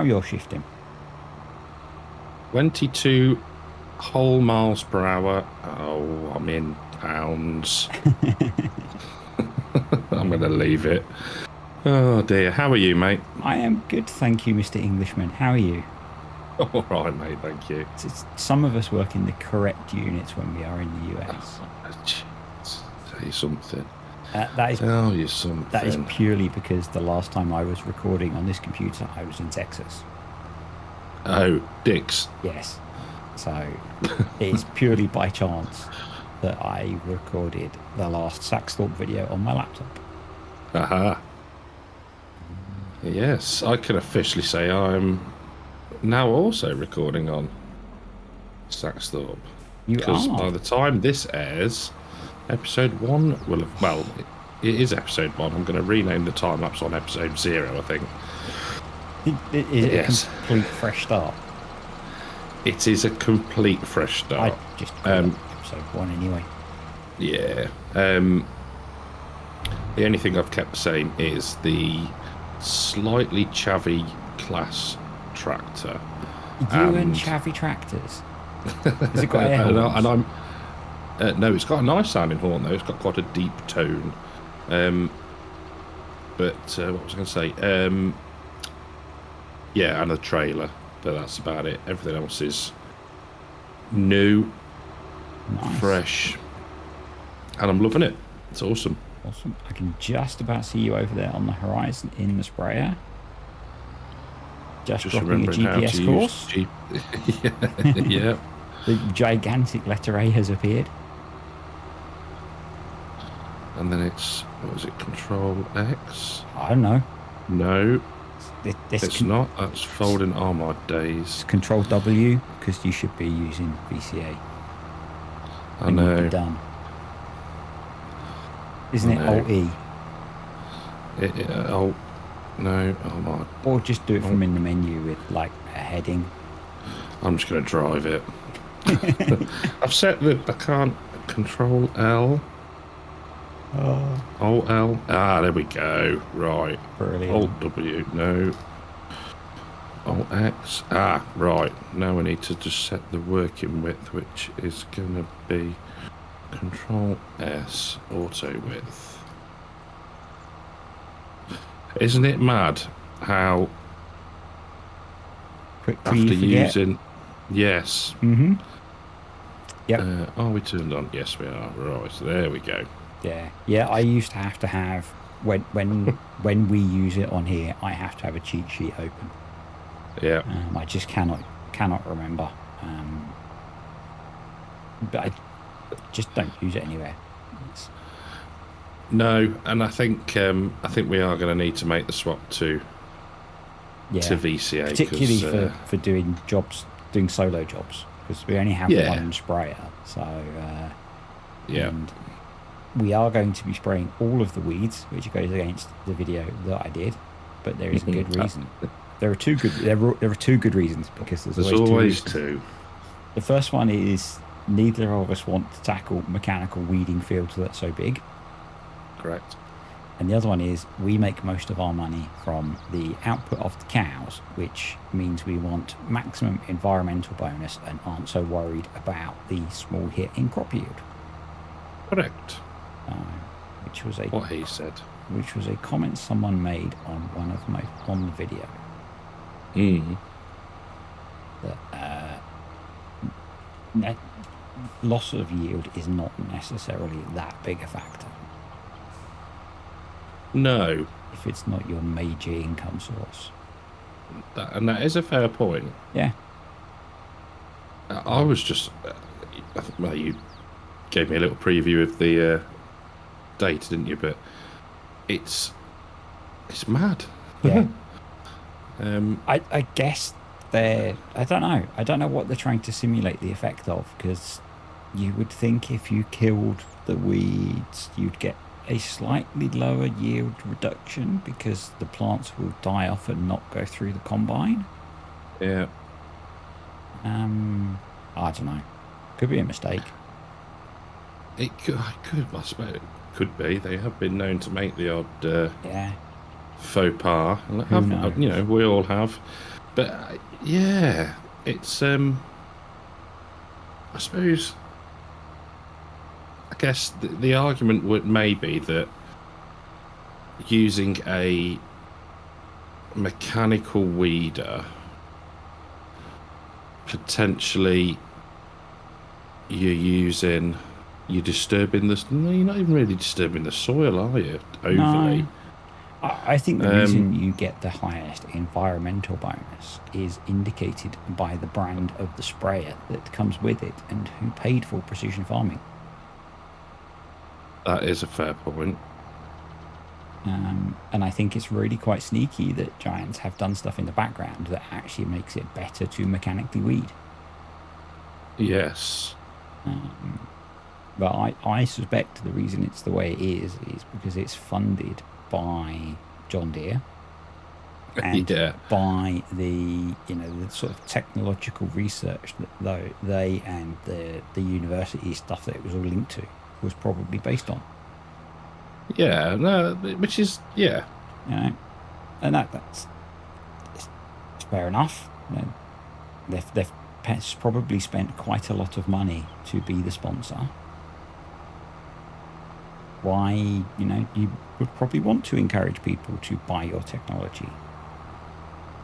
now you're shifting. 22 whole miles per hour. Oh, I'm in pounds. I'm going to leave it. Oh dear. How are you, mate? I am good, thank you, Mr. Englishman. How are you? All right, mate. Thank you. Some of us work in the correct units when we are in the US. Say something. That is something. That is purely because the last time I was recording on this computer, I was in Texas. Oh, dicks. Yes. So it is purely by chance that I recorded the last Saxthorpe video on my laptop. Aha. Yes, I can officially say I'm now also recording on Saxthorpe. Because by the time this airs, episode 1 will have... Well, it is episode 1. I'm going to rename the time-lapse on episode 0, I think. Is it a complete fresh start? It is a complete fresh start. I just call it episode 1 anyway. Yeah. The only thing I've kept the same is the slightly chavvy class tractor. You and chavvy tractors? Has it got air horns? No, it's got a nice sounding horn though. It's got quite a deep tone. But what was I going to say? Yeah, and a trailer. But that's about it. Everything else is new, fresh, and I'm loving it. It's awesome. Awesome. I can just about see you over there on the horizon in the sprayer. Just dropping a GPS course. Yeah. The gigantic letter A has appeared. And then it's, what was it, Control X? I don't know. No. It's not. That's folding armor days. It's Control W, because you should be using VCA. I know. Done. Isn't it Alt E? Alt. No. Oh my. Or just do it from in the menu with like a heading. I'm just going to drive it. I've set the. I can't. Control L. Alt L. Ah, there we go. Right. Brilliant. Alt W. No. Alt X. Ah, right. Now we need to just set the working width, which is going to be Control S. Auto width. Isn't it mad how after using... Yes. Mm-hmm. Yep. Are we turned on? Yes, we are. Right. So there we go. Yeah. I used to have when we use it on here, I have to have a cheat sheet open. Yeah. I just cannot remember. But I just don't use it anywhere. No, and I think we are going to need to make the swap to VCA, particularly for doing solo jobs, because we only have one sprayer. So and we are going to be spraying all of the weeds, which goes against the video that I did, but there is a good reason. There are two good reasons, because there's always two. The first one is neither of us want to tackle mechanical weeding fields that are so big. Correct. And the other one is we make most of our money from the output of the cows, which means we want maximum environmental bonus and aren't so worried about the small hit in crop yield. Correct. Which was what he said. Which was a comment someone made on on the video. That loss of yield is not necessarily that big a factor. No. If it's not your major income source. And that is a fair point. Yeah. I was just... well, you gave me a little preview of the data, didn't you? But it's mad. Yeah. I guess I don't know what they're trying to simulate the effect of, because you would think if you killed the weeds, you'd get a slightly lower yield reduction because the plants will die off and not go through the combine. Yeah. I don't know. Could be a mistake. I suppose it could be. They have been known to make the odd faux pas. We all have. But yeah, it's I suppose. I guess the argument may be that using a mechanical weeder, potentially you're disturbing the. No, you're not even really disturbing the soil, are you? Overly. No. I think the reason you get the highest environmental bonus is indicated by the brand of the sprayer that comes with it and who paid for precision farming. That is a fair point. And I think it's really quite sneaky that Giants have done stuff in the background that actually makes it better to mechanically weed. Yes. But I suspect the reason it's the way it is because it's funded by John Deere and by the the sort of technological research that they and the university stuff that it was all linked to was probably based on. Yeah, no, which is and that's fair enough. They've probably spent quite a lot of money to be the sponsor. Why, you would probably want to encourage people to buy your technology.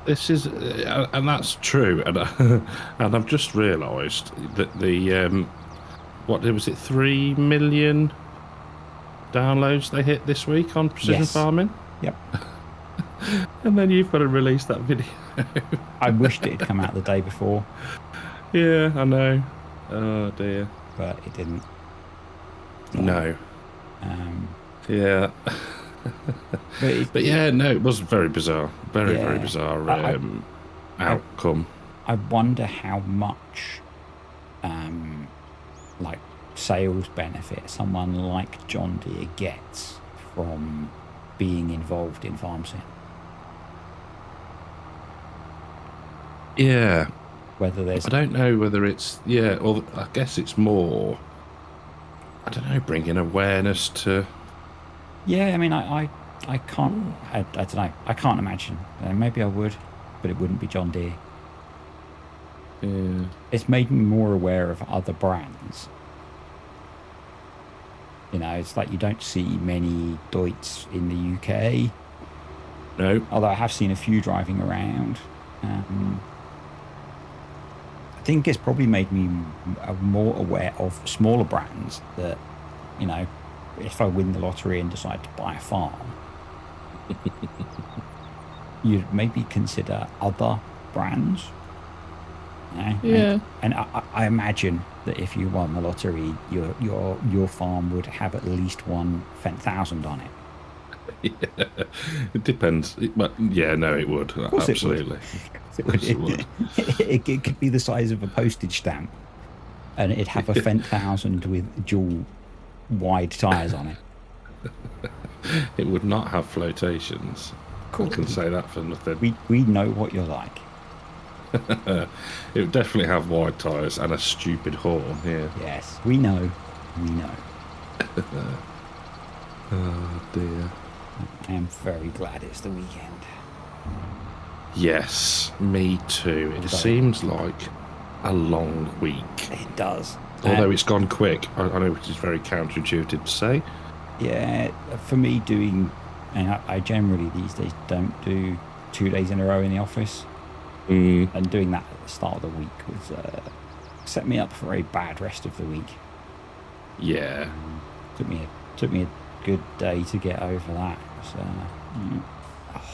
This is, and that's true. And and I've just realised that the what was it, 3 million downloads they hit this week on precision farming. Yep. And then you've got to release that video. I wished it had come out the day before. Yeah, I know. Oh dear. But it didn't. So, no. Yeah. but yeah, no, it was very bizarre. Very bizarre outcome. I wonder how much like sales benefit someone like John Deere gets from being involved in FarmSim. Yeah. Whether there's... I don't know whether it's... Yeah, or I guess it's more... I don't know, bringing awareness to... Yeah, I mean, I can't... I don't know. I can't imagine. Maybe I would, but it wouldn't be John Deere. Yeah. It's made me more aware of other brands. It's like you don't see many Deutz in the UK. No. Although I have seen a few driving around. I think it's probably made me more aware of smaller brands that, if I win the lottery and decide to buy a farm, you'd maybe consider other brands. Yeah. And I imagine that if you won the lottery, your farm would have at least one Fendt 1000 on it. Yeah, it depends. But yeah, no, it would. Absolutely. It would. It could be the size of a postage stamp, and it'd have a Fendt 1000 with dual wide tyres on it. It would not have flotations. Cool. I can say that for nothing. We know what you're like. It would definitely have wide tyres and a stupid horn. Yeah. Yes, we know. Oh dear. I am very glad it's the weekend. Yes, me too. It seems like a long week. It does. Although it's gone quick. I know, which is very counterintuitive to say. Yeah, for me and I generally these days don't do 2 days in a row in the office. And doing that at the start of the week was set me up for a bad rest of the week. Yeah. Took me a good day to get over that. So,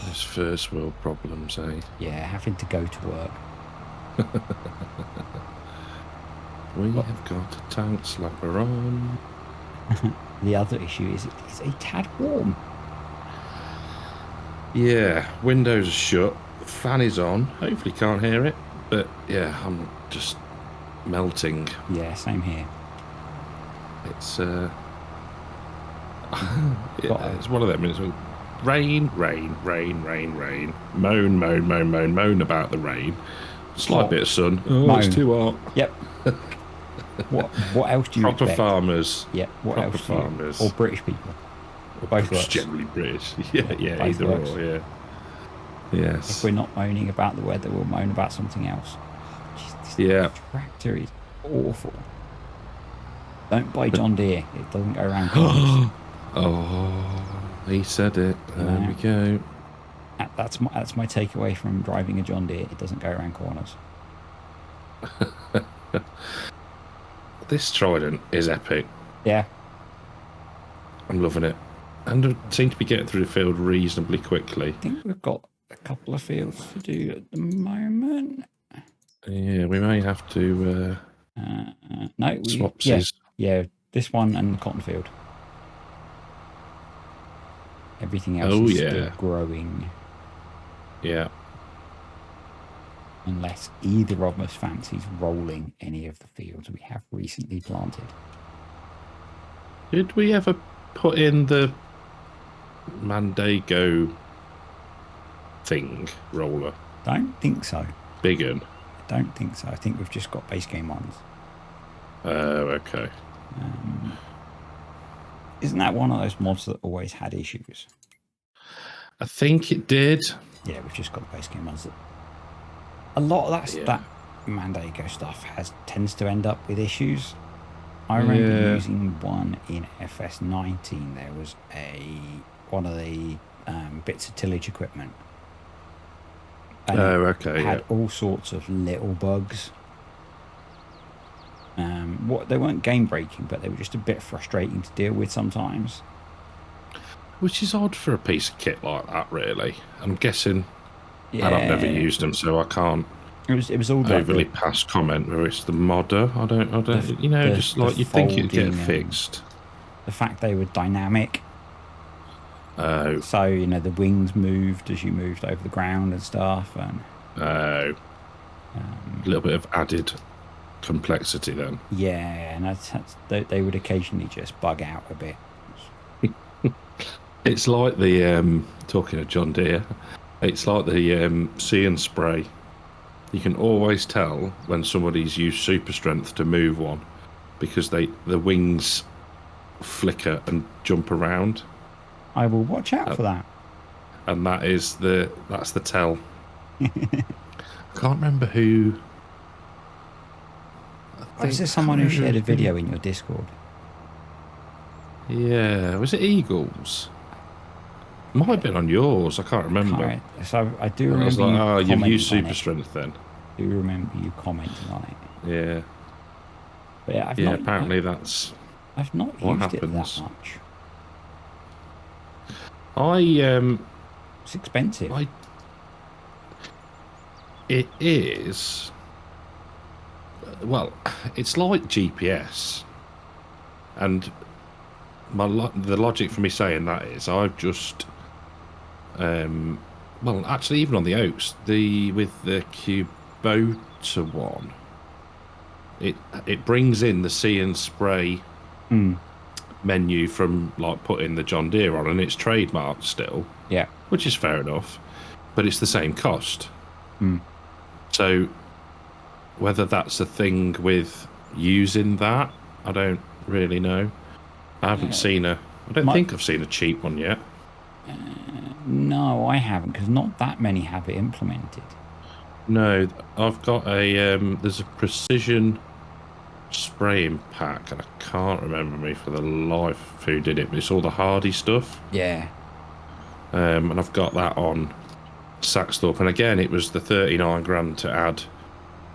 those first world problems, eh? Yeah, having to go to work. We have got a tank slapper on. The other issue is it's a tad warm. Yeah, windows are shut. Fan is on. Hopefully can't hear it. But yeah, I'm just melting. Yeah, same here. It's it's one of them. It's rain. Moan about the rain. Slight bit of sun. Oh, it's too hot. Yep. What else do you Proper expect? farmers. Yeah. What Proper else? Farmers. Or British people. Both Just generally British. Yeah, either or. Yeah. Yes. If we're not moaning about the weather, we'll moan about something else. Jeez, this tractor is awful. Don't buy John Deere. It doesn't go around corners. Oh, he said it. There we go. That's my takeaway from driving a John Deere. It doesn't go around corners. This Trident is epic. Yeah. I'm loving it. And I seem to be getting through the field reasonably quickly. I think we've got a couple of fields to do at the moment. Yeah, we may have to swapsies. Yeah, this one and the cotton field. Everything else is still growing. Yeah. Unless either of us fancies rolling any of the fields we have recently planted. Did we ever put in the Mandego thing roller? Don't think so. Big un? I don't think so. I think we've just got base game ones. Oh, okay. Isn't that one of those mods that always had issues? I think it did. Yeah, we've just got the base game ones. A lot of that Mandego stuff tends to end up with issues. I remember using one in FS19. There was one of the bits of tillage equipment. And it had all sorts of little bugs. They weren't game breaking, but they were just a bit frustrating to deal with sometimes. Which is odd for a piece of kit like that, really. I'm guessing. Yeah. And I've never used them, so I can't. It was all overly pass comment where it's the modder. I don't. Just like you think it'd get fixed. The fact they were dynamic. Oh. So the wings moved as you moved over the ground and stuff, and. Oh. A little bit of added complexity then. Yeah, and they would occasionally just bug out a bit. It's like the talking of John Deere. It's like the See and Spray. You can always tell when somebody's used super strength to move one because the wings flicker and jump around. I will watch out for that. And that's the tell. I can't remember who. Is there someone who shared a video in your Discord? Yeah, was it Eagles? Might have been on yours. I can't remember. So I do remember. I was like, you've used super strength then. I do remember you commenting on it. Yeah. But yeah, apparently that's. I've not used it that much. It's expensive. It is. Well, it's like GPS, and the logic for me saying that is I've just. Well, actually, even on the Oaks, with the Kubota one, it brings in the See and Spray menu from like putting the John Deere on, and it's trademarked still. Yeah, which is fair enough, but it's the same cost. So whether that's a thing with using that, I don't really know. I haven't seen I don't think I've seen a cheap one yet. No, I haven't, because not that many have it implemented. No, I've got there's a precision spraying pack, and I can't remember for the life who did it, but it's all the Hardy stuff. Yeah. And I've got that on Saxthorpe, and again, it was the 39 grand to add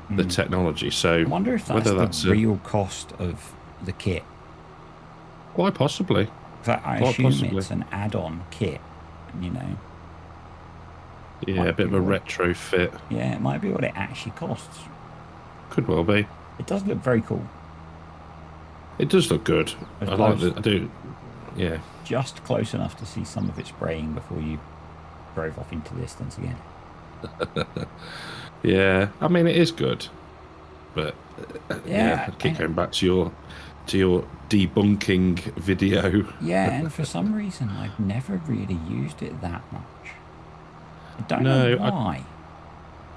the technology. So I wonder if that's the real cost of the kit. Quite possibly. I assume it's an add-on kit, Yeah, a bit of a retrofit. Yeah, it might be what it actually costs. Could well be. It does look very cool. It does look good. I like it. I do. Yeah. Just close enough to see some of it spraying before you drove off into the distance again. Yeah, I mean it is good, but I keep going back to your debunking video. Yeah, and for some reason I've never really used it that much. I don't know why.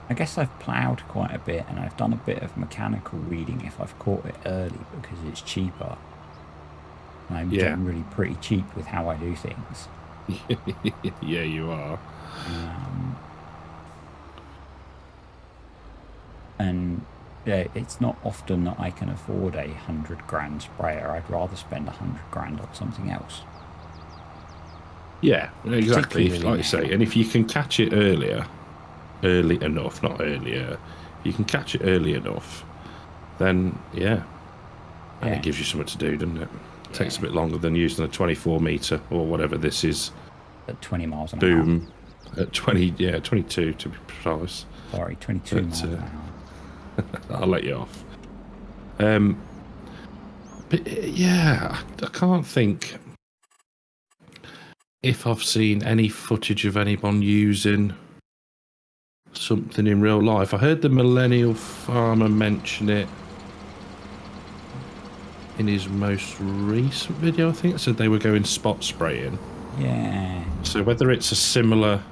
I guess I've ploughed quite a bit, and I've done a bit of mechanical reading if I've caught it early because it's cheaper. And I'm generally pretty cheap with how I do things. Yeah, you are. And yeah, it's not often that I can afford a 100 grand sprayer. I'd rather spend 100 grand on something else. Yeah, exactly. Like you say, now. and if you can catch it early enough, not earlier, you can catch it early enough, then and it gives you something to do, doesn't it? It takes a bit longer than using a 24 meter or whatever this is. At 20 miles an hour. Boom. At 22 to be precise. Sorry, 22 miles an hour. I'll let you off. But yeah, I can't think if I've seen any footage of anyone using something in real life. I heard the millennial farmer mention it in his most recent video, I think. Said they were going spot spraying. Yeah. So whether it's a similar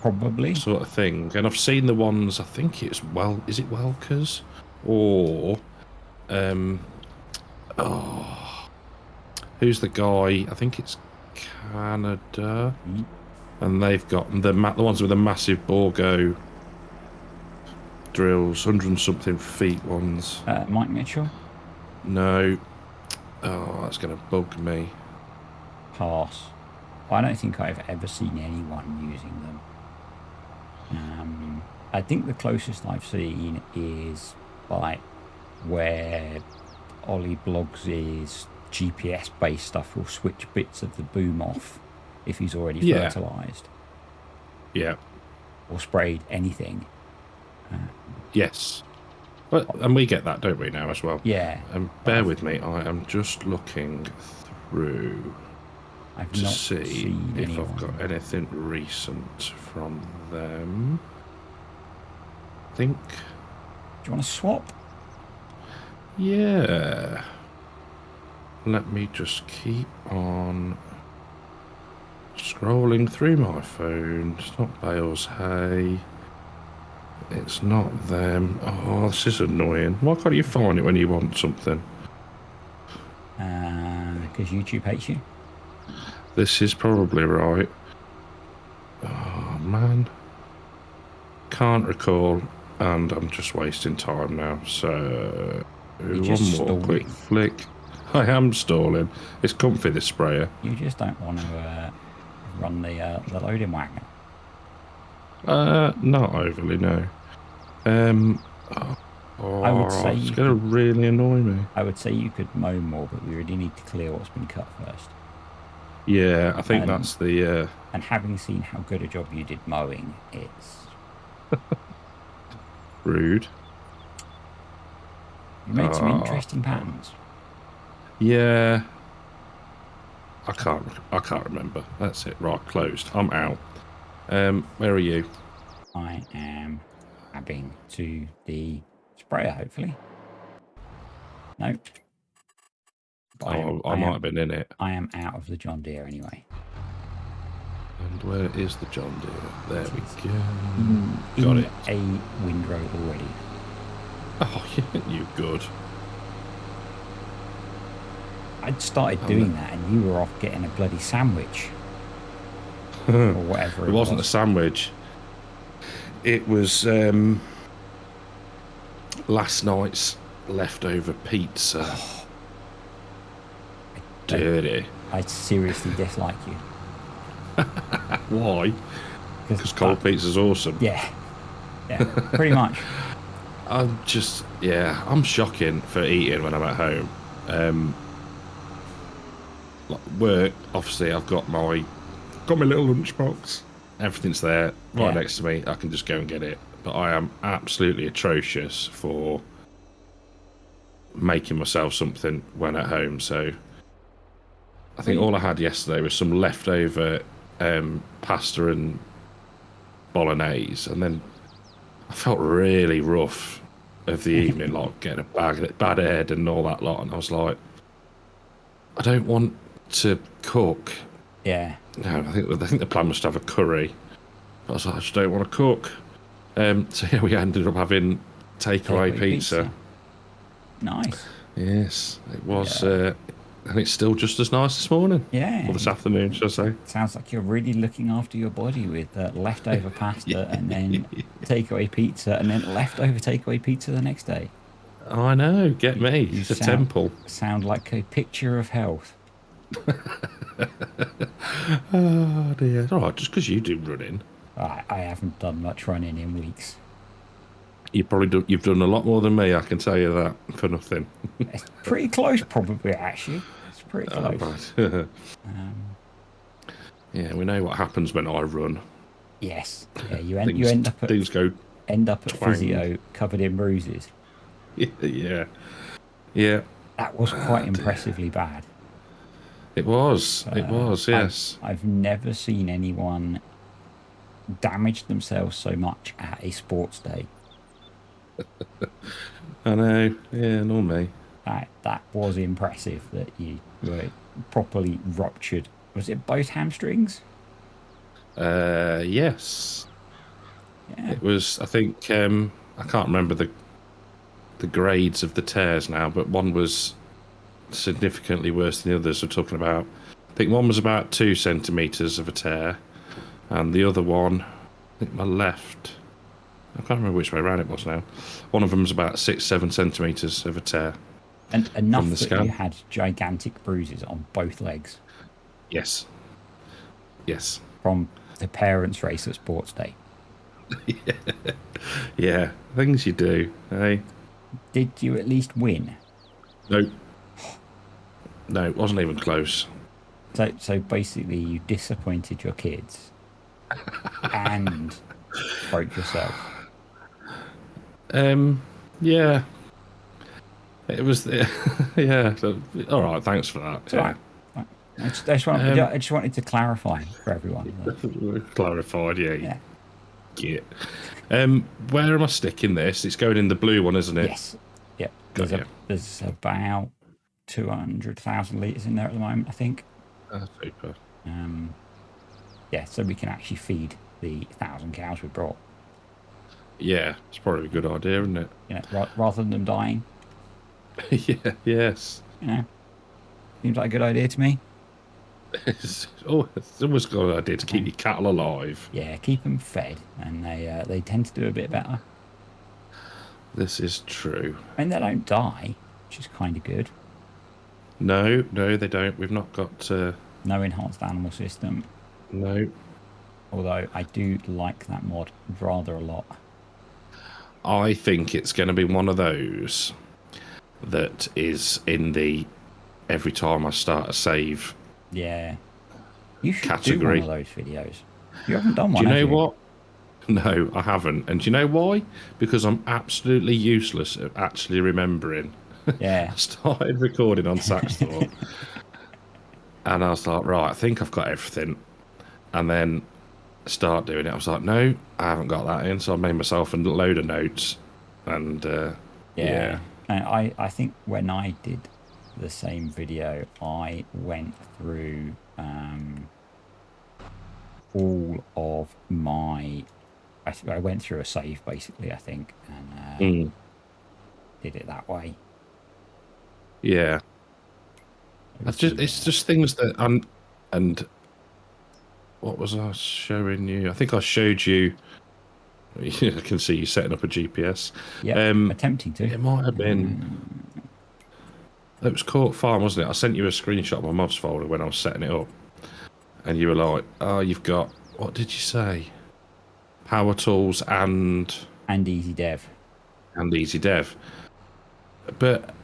probably sort of thing, and I've seen the ones. I think it's is it Welkers or who's the guy? I think it's Canada, and they've got the ones with the massive Borgo drills, 100 and something feet ones. Mike Mitchell? No. Oh, that's going to bug me. Pass. I don't think I've ever seen anyone using them. I think the closest I've seen is like where Ollie Blogs' GPS-based stuff will switch bits of the boom off if he's already fertilised. Yeah. Or sprayed anything. Yes. But, and we get that, don't we, now as well? Yeah. Bear with me. I am just looking through to see if I've got anything recent from them. I think. Do you want to swap? Yeah. Let me just keep on scrolling through my phone. It's not Bales Hay. It's not them. Oh, this is annoying. Why can't you find it when you want something? Because YouTube hates you. This is probably right. Oh, man. Can't recall, and I'm just wasting time now. So, one more quick flick. I am stalling. It's comfy, this sprayer. You just don't want to run the loading wagon. Not overly, no. I would say it's going to really annoy me. I would say you could mow more, but we really need to clear what's been cut first. Yeah, I think that's the... And having seen how good a job you did mowing, it's... rude. You made some interesting patterns. Yeah. I can't remember. That's it. Right, closed. I'm out. Where are you? I am adding to the sprayer, hopefully. Nope. I might have been in it. I am out of the John Deere anyway. And where is the John Deere? There we go. Got it. A windrow already. Oh, you good. I'd started doing that and you were off getting a bloody sandwich. Or whatever it was. It wasn't a sandwich. It was last night's leftover pizza. Oh. Dirty. I seriously dislike you. Why? Because cold pizza's awesome. Yeah. Yeah, pretty much. I'm shocking for eating when I'm at home. Work, obviously, I've got my little lunchbox. Everything's there right next to me. I can just go and get it. But I am absolutely atrocious for making myself something when at home. So I think all I had yesterday was some leftover pasta and bolognese, and then I felt really rough of the evening, like getting a bad head and all that lot. And I was like, I don't want to cook. Yeah. No, I think the plan was to have a curry. But I was like, I just don't want to cook. So yeah, we ended up having takeaway pizza. Nice. Yes, it was. and it's still just as nice this morning. Yeah. Or this afternoon, should I say. Sounds like you're really looking after your body with leftover pasta and then takeaway pizza and then leftover takeaway pizza the next day. I know, get me. It's a temple. Sound like a picture of health. Oh dear. All right, just because you do running. I haven't done much running in weeks. You've done a lot more than me, I can tell you that, for nothing. It's pretty close, probably, actually. It's pretty close. Oh, right. Yeah, we know what happens when I run. Yes. Yeah, you end up at physio covered in bruises. Yeah. That was quite impressively bad. It was, yes. I've never seen anyone damage themselves so much at a sports day. I know, yeah, nor me. That was impressive that you were properly ruptured. Was it both hamstrings? Yes. Yeah. It was, I think, I can't remember the grades of the tears now, but one was significantly worse than the others. We're talking about, I think one was about 2 centimetres of a tear, and the other one, I think my left, I can't remember which way around it was now. One of them was about 6-7 centimetres of a tear. And enough that you had gigantic bruises on both legs. Yes. From the parents' race at sports day. Yeah, things you do, eh? Did you at least win? No, it wasn't even close. So basically, you disappointed your kids and broke yourself. Yeah. It was, yeah. So, all right, thanks for that. Yeah. Right. I just wanted to clarify for everyone. Clarified, yeah. Where am I sticking this? It's going in the blue one, isn't it? Yes. Yep. There's about 200,000 litres in there at the moment, I think. Super. Yeah, so we can actually feed the 1,000 cows we brought. Yeah, it's probably a good idea, isn't it? Yeah, rather than them dying. Yeah, yes. Seems like a good idea to me. It's always a good idea to keep your cattle alive. Yeah, keep them fed, and they tend to do a bit better. This is true. And they don't die, which is kind of good. No, they don't. We've not got... no enhanced animal system. No. Although I do like that mod rather a lot. I think it's going to be one of those that is in the every time I start a save you should category. Do one of those videos. You haven't done one. Do you know what? No, I haven't. And do you know why? Because I'm absolutely useless at actually remembering. Yeah. I started recording on Saxthorpe and I was like, right, I think I've got everything. And then start doing it. I was like, no, I haven't got that in. So I made myself a load of notes. And yeah. And I think when I did the same video, I went through all of my... I went through a save, basically, I think, and did it that way. Yeah. It's just things that... And what was I showing you? I think I showed you... I can see you setting up a GPS. Yeah, attempting to. It might have been... It was Court Farm, wasn't it? I sent you a screenshot of my mobs folder when I was setting it up. And you were like, oh, you've got... What did you say? Power tools and... And easy dev. And easy dev. But...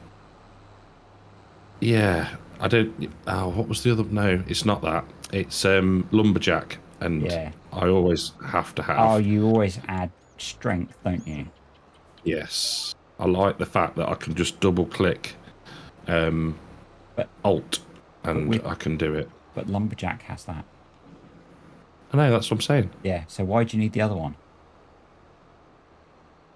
Yeah, I don't... Oh, what was the other... No, it's not that. It's lumberjack. And I always have to have... Oh, you always add strength, don't you? Yes. I like the fact that I can just double click Alt and I can do it. But lumberjack has that. I know, that's what I'm saying. Yeah, so why do you need the other one?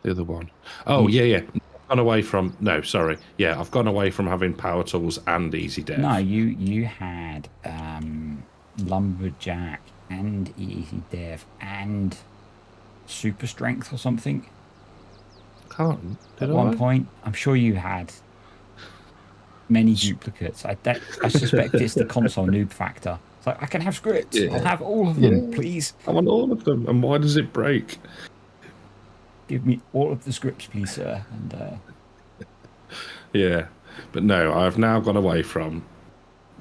The other one? Oh, yeah. I've gone away from... No, sorry. Yeah, I've gone away from having power tools and easy dev. No, you had lumberjack and easy dev and super strength or something. Can't. At one point, I'm sure you had. many duplicates. I suspect it's the console noob factor. It's like, I can have scripts. Yeah. I'll have all of them, please. I want all of them. And why does it break? Give me all of the scripts, please, sir. And yeah, but no, I've now gone away from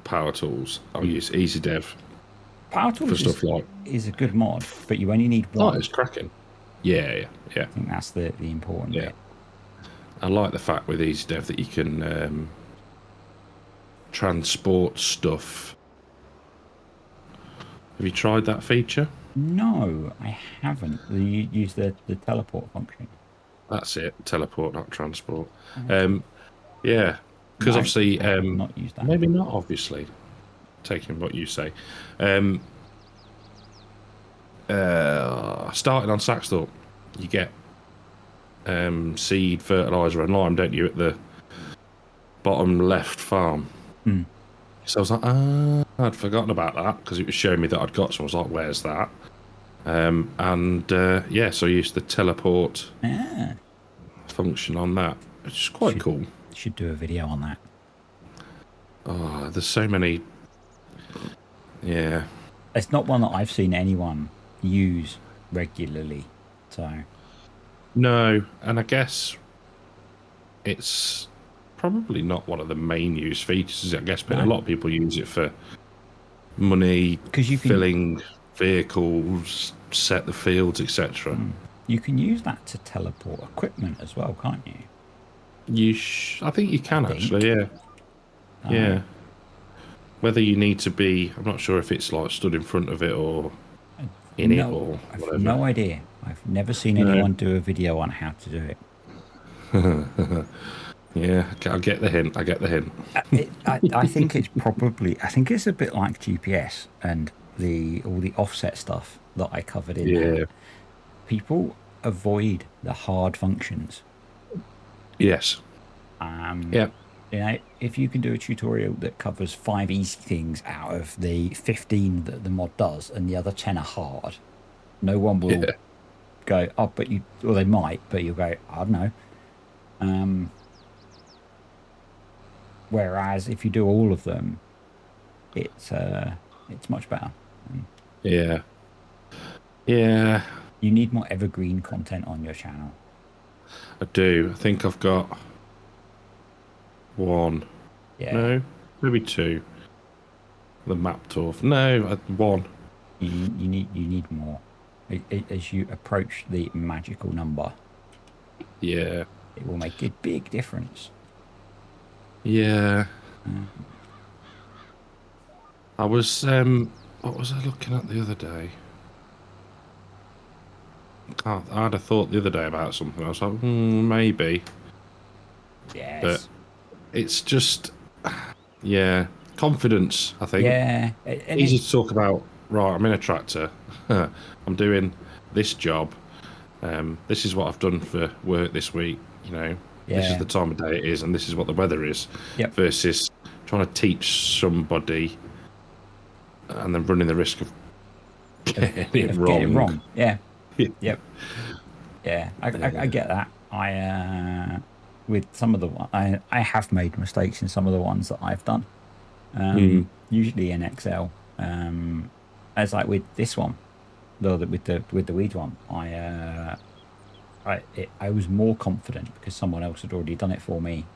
Power Tools. I'll use EasyDev Power Tools is a good mod, but you only need one. Oh, it's cracking. Yeah. I think that's the important bit. I like the fact with EasyDev that you can transport stuff. Have you tried that feature? No, I haven't. You use the teleport function. That's it. Teleport, not transport. Yeah, because obviously, not use that. Maybe not. Obviously, taking what you say. Starting on Saxthorpe, you get seed, fertilizer, and lime, don't you, at the bottom left farm? So I was like, I'd forgotten about that because it was showing me that I'd got. So I was like, where's that? So I used the teleport function on that, which is quite cool. Should do a video on that. Oh, there's so many. Yeah. It's not one that I've seen anyone use regularly, so. No, and I guess it's probably not one of the main use features, I guess, but a lot of people use it for money, filling vehicles, set the fields, etc. You can use that to teleport equipment as well, can't you? I think you can actually, yeah. Whether you need to be, I'm not sure if it's like stood in front of it or in it or whatever. I've no idea. I've never seen anyone do a video on how to do it. Yeah, I get the hint. I think it's probably. I think it's a bit like GPS and all the offset stuff that I covered in there. People avoid the hard functions. Yes. If you can do a tutorial that covers 5 easy things out of the 15 that the mod does, and the other 10 are hard, no one will go, oh, but you, or they might, but you'll go, I don't know. Whereas if you do all of them, it's much better. Yeah. You need more evergreen content on your channel. I do. I think I've got 1. Yeah. No, maybe 2. The map tour. No, 1. You need more. As you approach the magical number. Yeah. It will make a big difference. Yeah. I was what was I looking at the other day? I had a thought the other day about something. I was like, maybe. Yes. But it's just, confidence, I think. Yeah. Easy to talk about, right, I'm in a tractor. I'm doing this job. This is what I've done for work this week, This is the time of day it is, and this is what the weather is. Yep. Versus trying to teach somebody and then running the risk of getting it wrong. Yeah. Yep. Yeah, I get that. With some of the I have made mistakes in some of the ones that I've done. Usually in Excel. As like with this one, with the weed one, I was more confident because someone else had already done it for me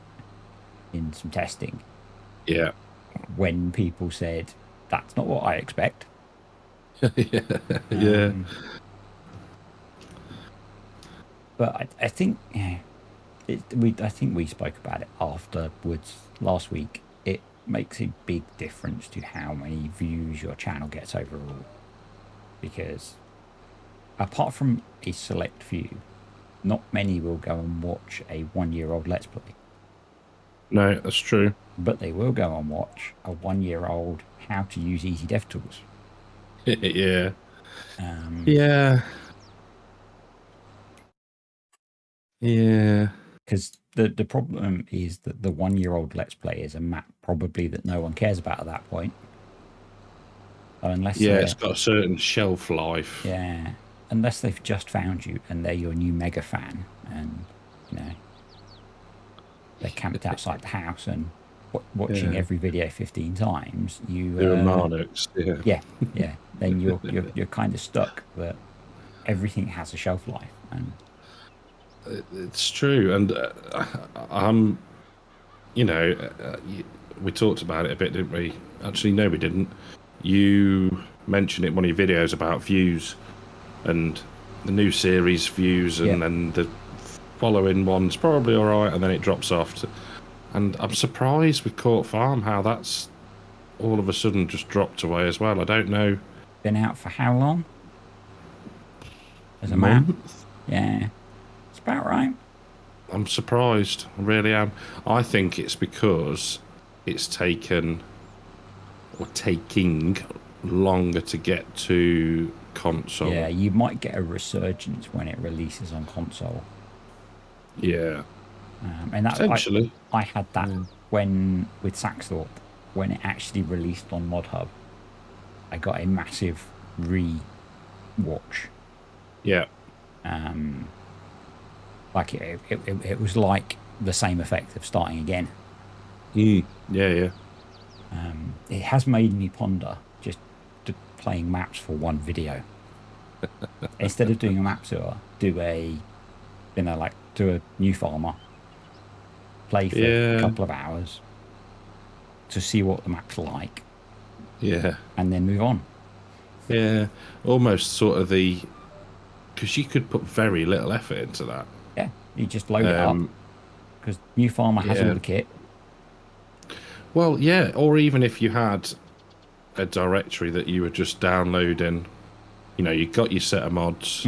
in some testing. Yeah. When people said that's not what I expect. Yeah. But I think I think we spoke about it afterwards last week. It makes a big difference to how many views your channel gets overall, because apart from a select few, not many will go and watch a 1-year-old Let's Play. No, that's true. But they will go and watch a 1-year-old how to use Easy Dev Tools. Yeah. Yeah. Because the problem is that the 1-year-old Let's Play is a map probably that no one cares about at that point. Unless it's got a certain shelf life. Yeah. Unless they've just found you and they're your new mega fan, and they're camped outside the house and watching every video 15 times, you they're monarchs. Yeah. Then you're kind of stuck that everything has a shelf life, and it's true. And I'm, we talked about it a bit, didn't we? Actually, no, we didn't. You mentioned it in one of your videos about views and the new series views, and then the following one's probably all right, and then it drops off. And I'm surprised with Court Farm how that's all of a sudden just dropped away as well. I don't know. Been out for how long? As a month? Yeah, it's about right. I'm surprised. I really am. I think it's because it's taking longer to get to console. Yeah, you might get a resurgence when it releases on console. Yeah. And that potentially. I had that when with Saxthorpe, when it actually released on Mod Hub. I got a massive re-watch. Yeah. Like it was like the same effect of starting again. Yeah. It has made me ponder just playing maps for one video. Instead of doing a map tour, do a new farmer, play for a couple of hours to see what the map's like. Yeah. And then move on. Yeah. Almost sort of because you could put very little effort into that. Yeah. You just load it up. Because New Farmer has all the kit. Well, yeah. Or even if you had a directory that you were just downloading, you got your set of mods,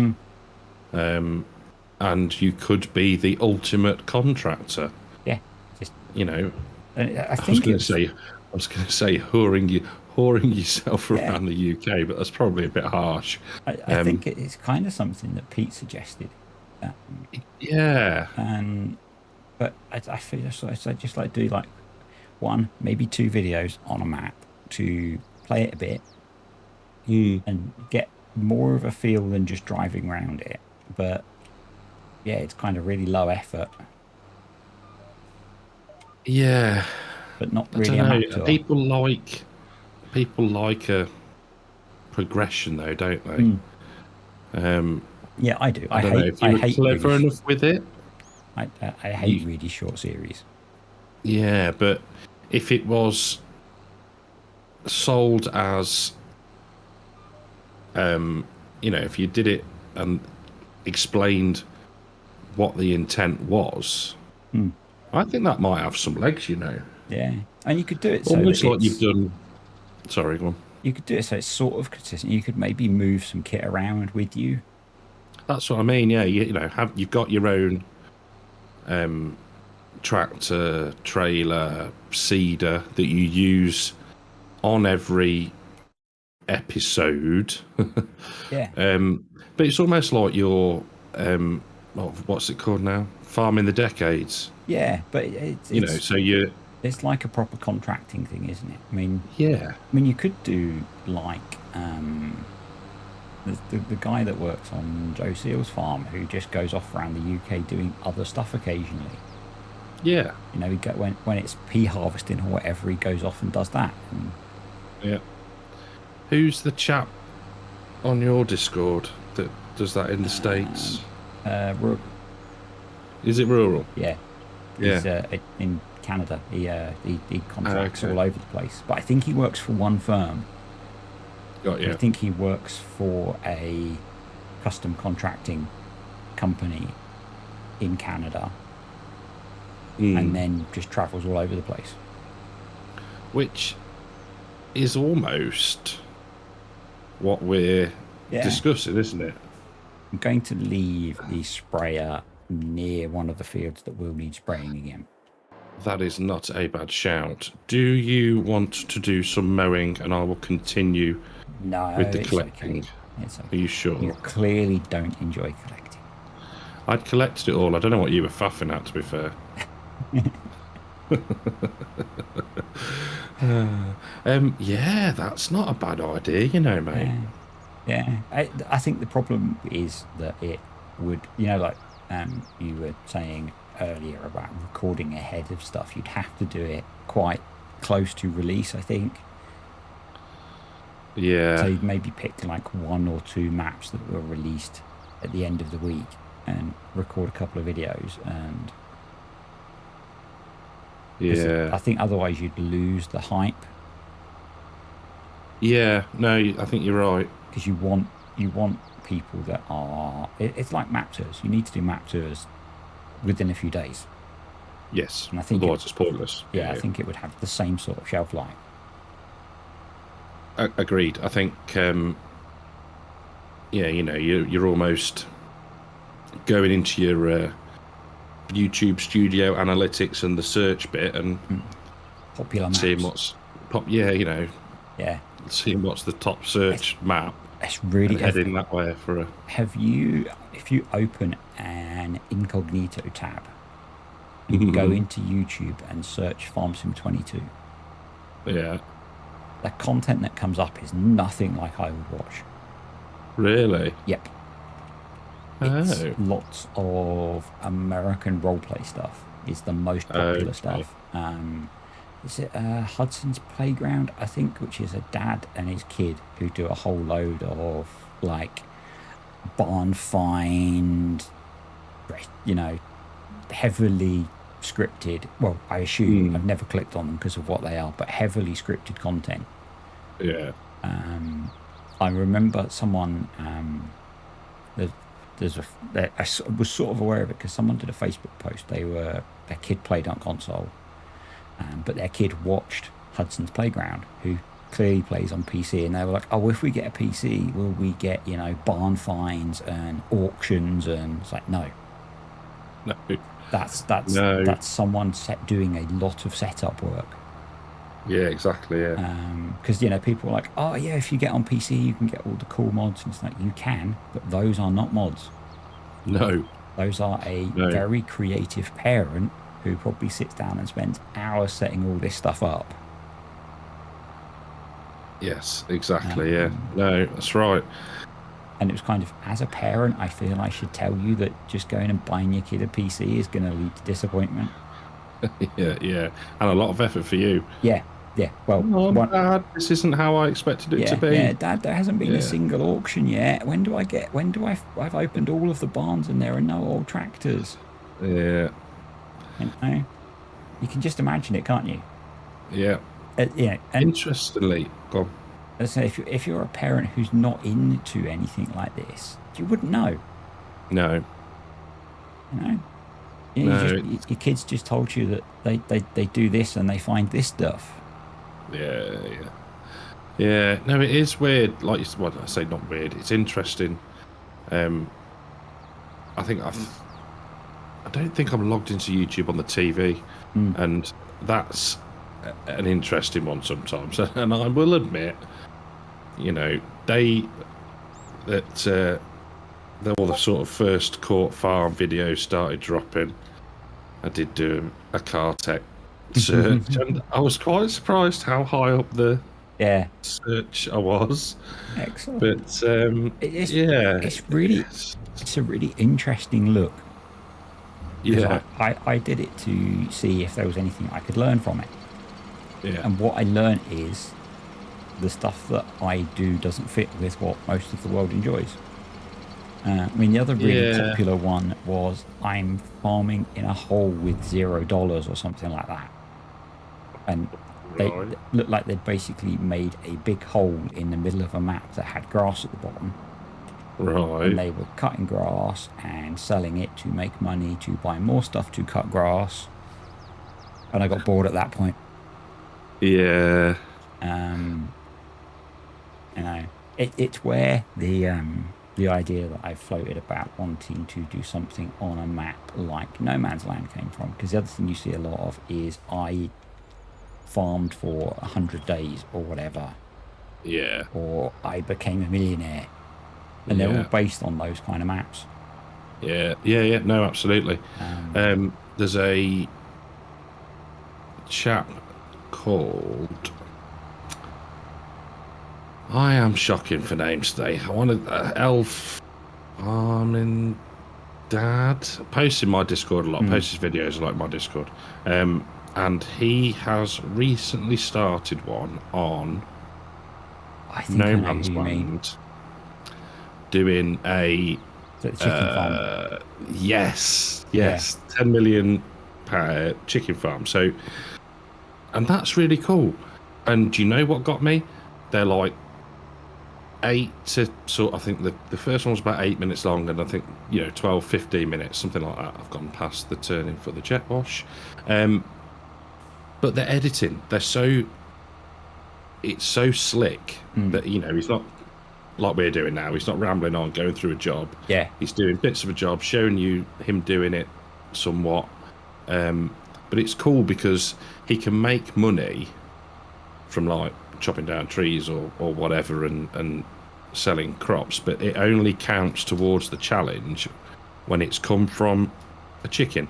and you could be the ultimate contractor. Yeah. Just, I was going to say whoring yourself around the UK, but that's probably a bit harsh. I think it's kind of something that Pete suggested. But I feel so I just like do like one, maybe two videos on a map to play it a bit and get more of a feel than just driving around it. But yeah, it's kind of really low effort. Yeah, but not really a map tour. People like a progression, though, don't they? Yeah, I do. I don't know if you were clever enough with it. I hate really short series. Yeah, but if it was sold as, if you did it and explained what the intent was, I think that might have some legs, Yeah, and you could do it almost like you've done. Sorry, go on. You could do it so it's sort of consistent. You could maybe move some kit around with you. That's what I mean. Yeah, you've got your own tractor, trailer, seeder that you use on every episode. Yeah. But it's almost like your what's it called now? Farming the Decades. Yeah, but it's like a proper contracting thing, isn't it? I mean, you could do like the guy that works on Joe Seal's farm who just goes off around the UK doing other stuff occasionally. Yeah. He when it's pea harvesting or whatever, he goes off and does that. Yeah. Who's the chap on your Discord that does that in the States? Rural. Is it rural? Yeah. He's in Canada. He contracts all over the place. But I think he works for one firm. Got you. I think he works for a custom contracting company in Canada. And then just travels all over the place. Which is almost what we're discussing, isn't it? I'm going to leave the sprayer near one of the fields that will need spraying again. That is not a bad shout. Do you want to do some mowing and I will continue with the collecting? Okay. It's okay. Are you sure? You clearly don't enjoy collecting. I'd collected it all. I don't know what you were faffing at, to be fair. Yeah, that's not a bad idea, mate. Yeah. I think the problem is that it would, you were saying earlier about recording ahead of stuff, you'd have to do it quite close to release, I think. Yeah. So you'd maybe pick like 1 or 2 maps that were released at the end of the week and record a couple of videos. And I think otherwise you'd lose the hype. Yeah, no, I think you're right. Because you want people that are... It's like map tours. You need to do map tours within a few days. Yes, and I think otherwise it's pointless. Yeah, I think it would have the same sort of shelf life. Agreed. I think, you're almost going into your YouTube studio analytics and the search bit and popular maps. Seeing what's seeing what's the top search map. It's really heading that way for a. If you open an incognito tab and go into YouTube and search Farm Sim 22, yeah, the content that comes up is nothing like I would watch. Really? Yep. It's lots of American roleplay stuff. Is the most popular stuff. Is it Hudson's Playground, I think, which is a dad and his kid who do a whole load of like barn find, heavily scripted. Well, I assume I've never clicked on them because of what they are, but heavily scripted content. Yeah. I remember someone. I was sort of aware of it because someone did a Facebook post. Their kid played on console, but their kid watched Hudson's Playground, who clearly plays on PC, and they were like, "Oh, if we get a PC, will we get barn finds and auctions?" And it's like, no, that's someone doing a lot of setup work. Yeah, exactly. Yeah. Because people are like, "Oh yeah, if you get on PC, you can get all the cool mods." And it's like, you can, but those are not mods. No. Those are a very creative parent who probably sits down and spends hours setting all this stuff up. Yes, exactly. Yeah. No, that's right. And it was kind of, as a parent, I feel I should tell you that just going and buying your kid a PC is going to lead to disappointment. yeah, and a lot of effort for you. Yeah. Well, Dad, this isn't how I expected it to be. Yeah, Dad, there hasn't been a single auction yet. I've opened all of the barns and there are no old tractors. Yeah. You can just imagine it, can't you? Yeah. And interestingly, go on. So if you're a parent who's not into anything like this, you wouldn't know. No. Your kids just told you that they do this and they find this stuff. Yeah. No, it is weird. Like I say, not weird. It's interesting. I don't think I'm logged into YouTube on the TV, and that's an interesting one sometimes. And I will admit, all the sort of first court farm videos started dropping. I did do a car tech search, and I was quite surprised how high up the search I was. Excellent. But it's a really interesting look. Yeah. I did it to see if there was anything I could learn from it. Yeah. And what I learned is the stuff that I do doesn't fit with what most of the world enjoys. The other really popular one was I'm farming in a hole with $0 or something like that. And they looked like they'd basically made a big hole in the middle of a map that had grass at the bottom. Right. And they were cutting grass and selling it to make money to buy more stuff to cut grass. And I got bored at that point. Yeah. It's where the idea that I floated about wanting to do something on a map like No Man's Land came from. Because the other thing you see a lot of is I farmed for 100 days or whatever. Yeah. Or I became a millionaire. And they're all based on those kind of maps. Yeah. No, absolutely. There's a chap called... I am shocking for names today. I wanted Elf Farming dad posts in my Discord a lot, posts his videos like my Discord. And he has recently started one on No Man's Land, doing a chicken farm. Yes, 10 million chicken farm. So, and that's really cool. And do you know what got me? They're like 8 to I think the first one was about 8 minutes long, and I think 12, 15 minutes, something like that. I've gone past the turning for the jet wash. But the editing, it's so slick that he's not like we're doing now. He's not rambling on, going through a job. Yeah, he's doing bits of a job, showing you him doing it somewhat. But it's cool because he can make money from like chopping down trees or whatever and selling crops, but it only counts towards the challenge when it's come from a chicken.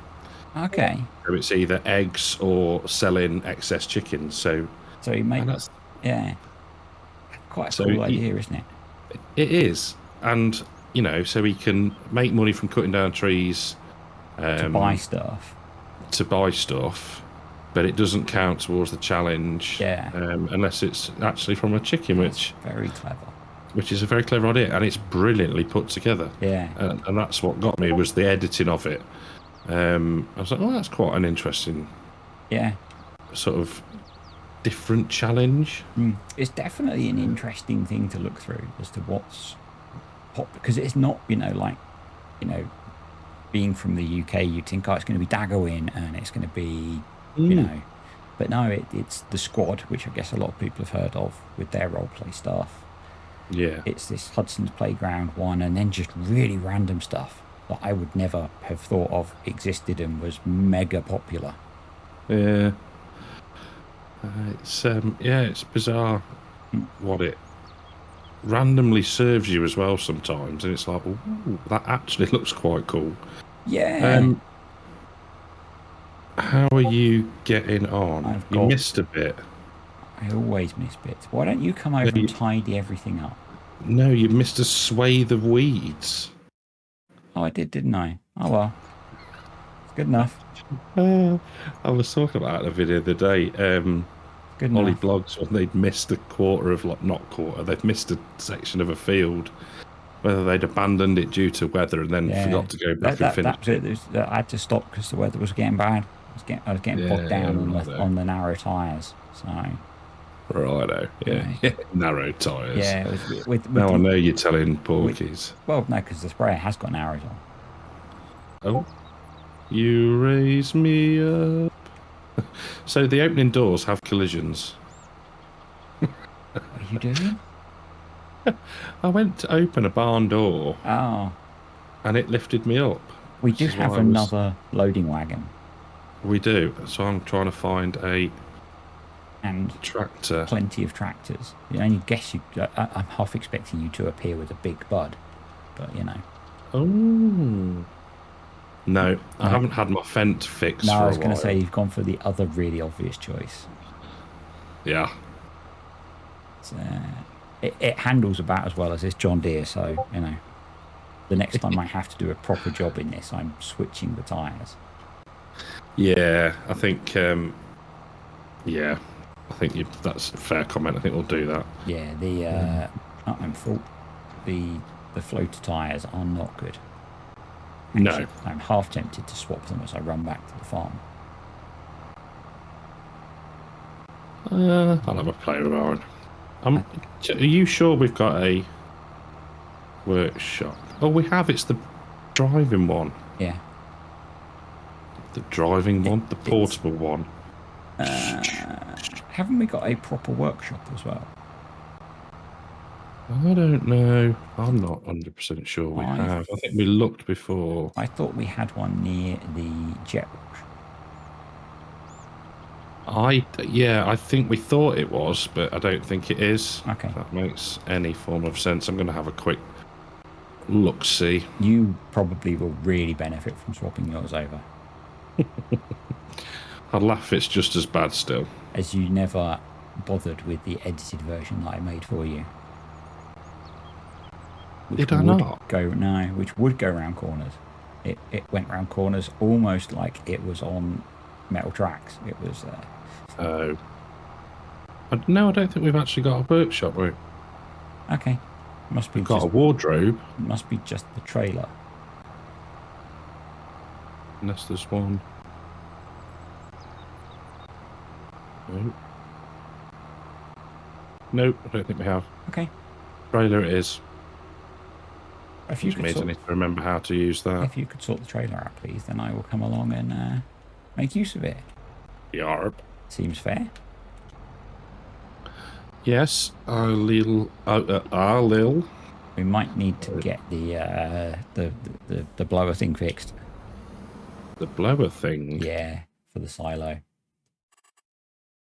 Okay. So it's either eggs or selling excess chickens. So he makes quite a cool idea, isn't it? It is, and so he can make money from cutting down trees to buy stuff. But it doesn't count towards the challenge. Yeah. Unless it's actually from a chicken, which very clever. Which is a very clever idea, and it's brilliantly put together. Yeah. And that's what got me, was the editing of it. I was like, that's quite an interesting. Yeah. Sort of different challenge. It's definitely an interesting thing to look through as to what's pop, because it's not being from the UK, you'd think it's going to be Daggerwin and it's going to be but no, it's the Squad, which I guess a lot of people have heard of with their roleplay stuff. Yeah, it's this Hudson's Playground one, and then just really random stuff that I would never have thought of existed and was mega popular. Yeah. It's bizarre what it randomly serves you as well sometimes, and it's like, ooh, that actually looks quite cool. Yeah. How are you getting on? You missed a bit. I always miss bits. Why don't you come over and tidy everything up? No, you missed a swathe of weeds. Oh, I did, didn't I? Oh well, it's good enough. I was talking about the video the other day. Ollie blogs when they'd missed a quarter of, they'd missed a section of a field, whether they'd abandoned it due to weather and then forgot to go back and finish it. I had to stop because the weather was getting bad. I was getting bogged down on the narrow tyres. So. Righto, yeah. Narrow tyres. Yeah, now I know you're telling porkies. Well, no, because the sprayer has got narrows on. Oh, you raise me up. So the opening doors have collisions. What are you doing? I went to open a barn door. Oh. And it lifted me up. We do have another loading wagon. We do. So I'm trying to find a tractor. Plenty of tractors. I'm half expecting you to appear with a big bud, but Oh. No, I haven't had my Fent fixed for a while. No, I was going to say you've gone for the other really obvious choice. Yeah. It handles about as well as this John Deere, so, the next time I have to do a proper job in this, I'm switching the tyres. Yeah, I think, that's a fair comment. I think we'll do that. Yeah, I'm full. The floater tyres are not good. Actually, no. I'm half tempted to swap them as I run back to the farm. I'll have a play around. Are you sure we've got a workshop? Oh, we have. It's the driving one. Yeah. The driving one? The portable one? Haven't we got a proper workshop as well? I don't know. I'm not 100% sure we have. I think we looked before. I thought we had one near the jet wash. I think we thought it was, but I don't think it is. Okay. If that makes any form of sense. I'm going to have a quick look-see. You probably will really benefit from swapping yours over. I'd laugh it's just as bad still. As you never bothered with the edited version that I made for you. Did I not? Which would go around corners. it went round corners almost like it was on metal tracks. It was. Oh. No, I don't think we've actually got a workshop route. Okay. Must be. We've got a wardrobe. Must be just the trailer. Unless there's one. No. Nope, I don't think we have. Okay. Trailer it is. If you Which means I need to remember how to use that. If you could sort the trailer out, please, then I will come along and make use of it. Yarp. Seems fair. Yes, our Lil. We might need to get the blower thing fixed. The blower thing? Yeah, for the silo.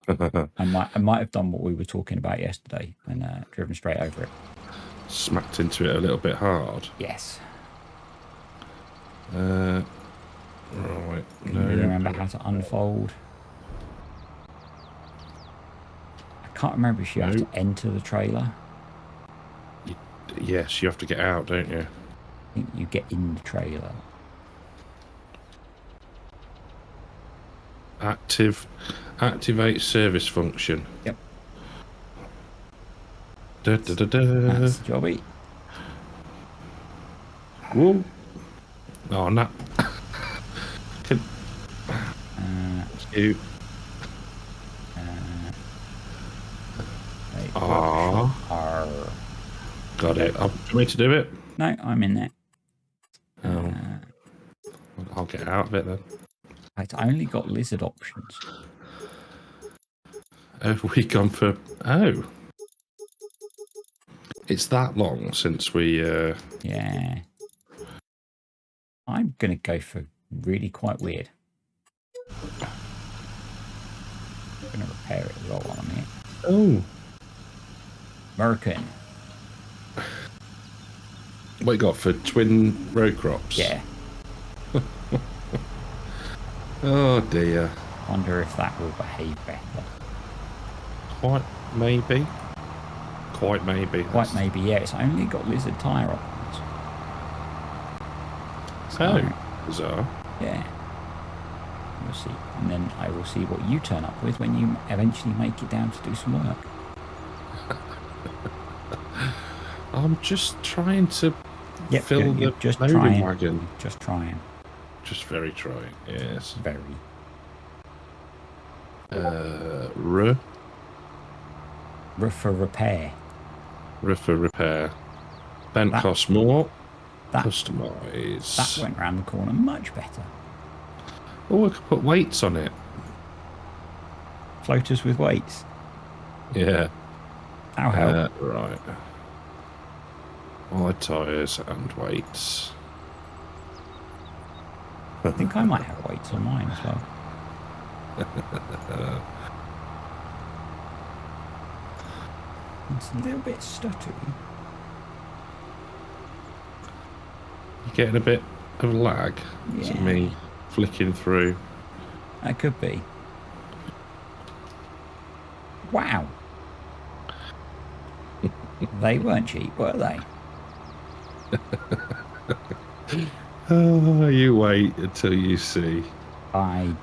I might have done what we were talking about yesterday and driven straight over it. Smacked into it a little bit hard. Yes. Right. Can you remember how to unfold? I can't remember if you have to enter the trailer. Yes, you have to get out, don't you? I think you get in the trailer. Activate service function. Yep. That's the jobby. Whoa. Oh, no. You. Got it. Do you want me to do it? No, I'm in there. Oh. I'll get out of it then. It's only got lizard options. Have we gone for... Oh. It's that long since we... Yeah. I'm going to go for really quite weird. I'm going to repair it as well while I'm here. Oh. American. What you got for twin row crops? Yeah. Oh dear. Wonder if that will behave better. Quite maybe. Quite maybe. Quite maybe, yeah. It's only got lizard tyre options. So, bizarre. Yeah. We'll see. And then I will see what you turn up with when you eventually make it down to do some work. I'm just trying to fill the loading wagon. Just trying. Just very trying, yes. Very. R for repair. R for repair. Then costs more. Customise. That went round the corner much better. Oh, I could put weights on it. Floaters with weights. Yeah. How help? Right. Wide tyres and weights. I think I might have weights on mine as well. It's a little bit stuttery. You're getting a bit of lag. Yeah. Is it me flicking through? That could be. Wow. They weren't cheap, were they? Oh, you wait until you see. I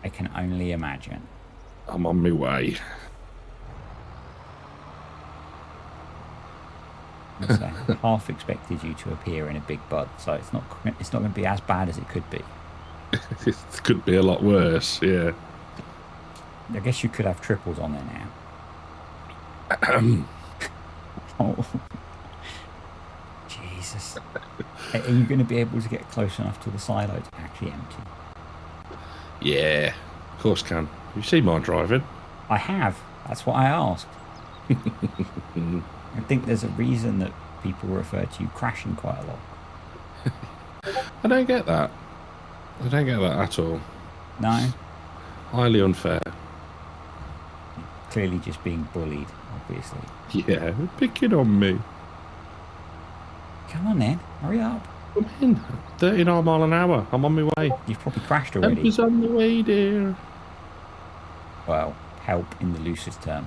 can only imagine. I'm on my way. So half expected you to appear in a big bud, so it's not going to be as bad as it could be. It could be a lot worse, yeah. I guess you could have triples on there now. Oh, Jesus! Are you going to be able to get close enough to the silo to actually empty? Yeah, of course can. You see my driving? I have. That's what I asked. I think there's a reason that people refer to you crashing quite a lot. I don't get that. I don't get that at all. No? Highly unfair. Clearly just being bullied, obviously. Yeah, picking on me. Come on then, hurry up. Come in. 39 mile an hour. I'm on my way. You've probably crashed already. Help is on the way, dear. Well, help in the loosest term.